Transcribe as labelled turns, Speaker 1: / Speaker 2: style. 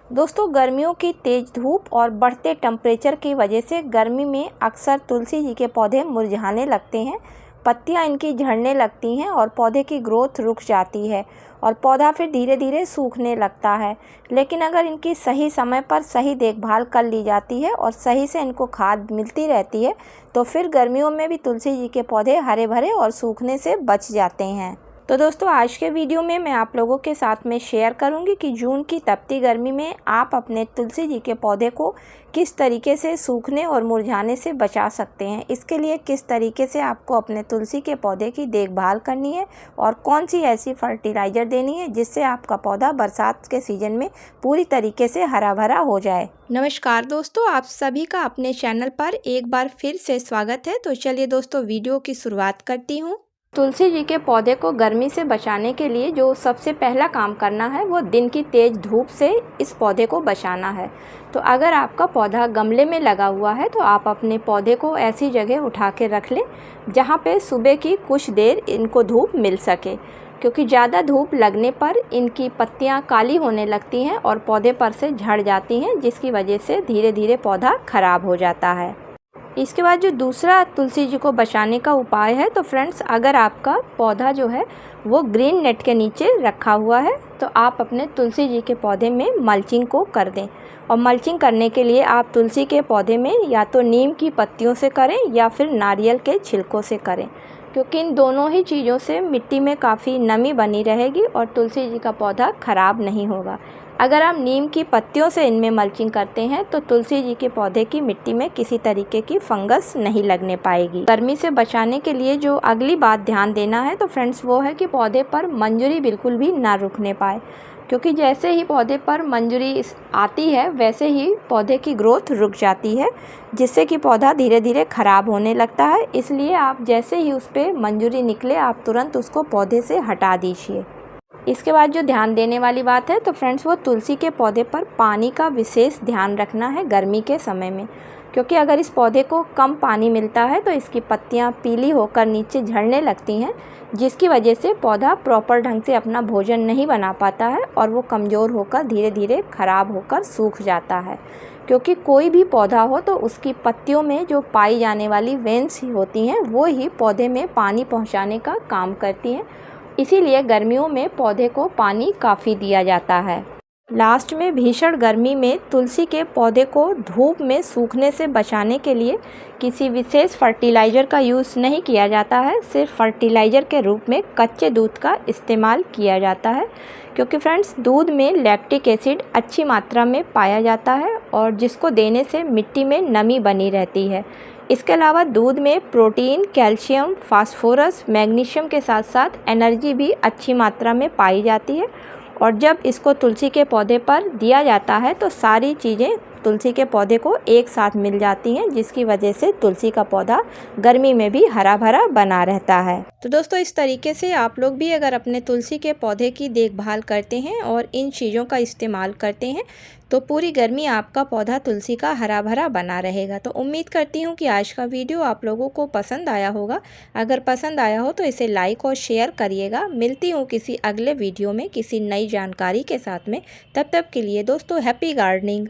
Speaker 1: दोस्तों गर्मियों की तेज़ धूप और बढ़ते टेम्परेचर की वजह से गर्मी में अक्सर तुलसी जी के पौधे मुरझाने लगते हैं, पत्तियां इनकी झड़ने लगती हैं और पौधे की ग्रोथ रुक जाती है और पौधा फिर धीरे धीरे सूखने लगता है। लेकिन अगर इनकी सही समय पर सही देखभाल कर ली जाती है और सही से इनको खाद मिलती रहती है तो फिर गर्मियों में भी तुलसी जी के पौधे हरे भरे और सूखने से बच जाते हैं। तो दोस्तों आज के वीडियो में मैं आप लोगों के साथ में शेयर करूंगी कि जून की तपती गर्मी में आप अपने तुलसी जी के पौधे को किस तरीके से सूखने और मुरझाने से बचा सकते हैं। इसके लिए किस तरीके से आपको अपने तुलसी के पौधे की देखभाल करनी है और कौन सी ऐसी फर्टिलाइज़र देनी है जिससे आपका पौधा बरसात के सीज़न में पूरी तरीके से हरा भरा हो जाए। नमस्कार दोस्तों, आप सभी का अपने चैनल पर एक बार फिर से स्वागत है। तो चलिए दोस्तों वीडियो की शुरुआत करती हूँ। तुलसी जी के पौधे को गर्मी से बचाने के लिए जो सबसे पहला काम करना है वो दिन की तेज़ धूप से इस पौधे को बचाना है। तो अगर आपका पौधा गमले में लगा हुआ है तो आप अपने पौधे को ऐसी जगह उठा के रख लें जहाँ पे सुबह की कुछ देर इनको धूप मिल सके, क्योंकि ज़्यादा धूप लगने पर इनकी पत्तियाँ काली होने लगती हैं और पौधे पर से झड़ जाती हैं, जिसकी वजह से धीरे धीरे पौधा ख़राब हो जाता है। इसके बाद जो दूसरा तुलसी जी को बचाने का उपाय है, तो फ्रेंड्स अगर आपका पौधा जो है वो ग्रीन नेट के नीचे रखा हुआ है तो आप अपने तुलसी जी के पौधे में मल्चिंग को कर दें। और मल्चिंग करने के लिए आप तुलसी के पौधे में या तो नीम की पत्तियों से करें या फिर नारियल के छिलकों से करें, क्योंकि इन दोनों ही चीज़ों से मिट्टी में काफ़ी नमी बनी रहेगी और तुलसी जी का पौधा ख़राब नहीं होगा। अगर आप नीम की पत्तियों से इनमें मल्चिंग करते हैं तो तुलसी जी के पौधे की मिट्टी में किसी तरीके की फंगस नहीं लगने पाएगी। गर्मी से बचाने के लिए जो अगली बात ध्यान देना है तो फ्रेंड्स वो है कि पौधे पर मंजरी बिल्कुल भी ना रुकने पाए, क्योंकि जैसे ही पौधे पर मंजरी आती है वैसे ही पौधे की ग्रोथ रुक जाती है, जिससे कि पौधा धीरे धीरे ख़राब होने लगता है। इसलिए आप जैसे ही उस पर मंजरी निकले आप तुरंत उसको पौधे से हटा दीजिए। इसके बाद जो ध्यान देने वाली बात है तो फ्रेंड्स वो तुलसी के पौधे पर पानी का विशेष ध्यान रखना है गर्मी के समय में, क्योंकि अगर इस पौधे को कम पानी मिलता है तो इसकी पत्तियां पीली होकर नीचे झड़ने लगती हैं, जिसकी वजह से पौधा प्रॉपर ढंग से अपना भोजन नहीं बना पाता है और वो कमज़ोर होकर धीरे धीरे ख़राब होकर सूख जाता है। क्योंकि कोई भी पौधा हो तो उसकी पत्तियों में जो पाई जाने वाली वेन्स होती हैं वो ही पौधे में पानी पहुँचाने का काम करती हैं। इसीलिए गर्मियों में पौधे को पानी काफ़ी दिया जाता है। लास्ट में भीषण गर्मी में तुलसी के पौधे को धूप में सूखने से बचाने के लिए किसी विशेष फर्टिलाइज़र का यूज़ नहीं किया जाता है, सिर्फ फर्टिलाइज़र के रूप में कच्चे दूध का इस्तेमाल किया जाता है, क्योंकि फ्रेंड्स दूध में लैक्टिक एसिड अच्छी मात्रा में पाया जाता है और जिसको देने से मिट्टी में नमी बनी रहती है। इसके अलावा दूध में प्रोटीन, कैल्शियम, फास्फोरस, मैग्नीशियम के साथ साथ एनर्जी भी अच्छी मात्रा में पाई जाती है और जब इसको तुलसी के पौधे पर दिया जाता है तो सारी चीज़ें तुलसी के पौधे को एक साथ मिल जाती हैं, जिसकी वजह से तुलसी का पौधा गर्मी में भी हरा भरा बना रहता है। तो दोस्तों इस तरीके से आप लोग भी अगर अपने तुलसी के पौधे की देखभाल करते हैं और इन चीज़ों का इस्तेमाल करते हैं तो पूरी गर्मी आपका पौधा तुलसी का हरा भरा बना रहेगा। तो उम्मीद करती हूँ कि आज का वीडियो आप लोगों को पसंद आया होगा। अगर पसंद आया हो तो इसे लाइक और शेयर करिएगा। मिलती हूँ किसी अगले वीडियो में किसी नई जानकारी के साथ में। तब तक के लिए दोस्तों हैप्पी गार्डनिंग।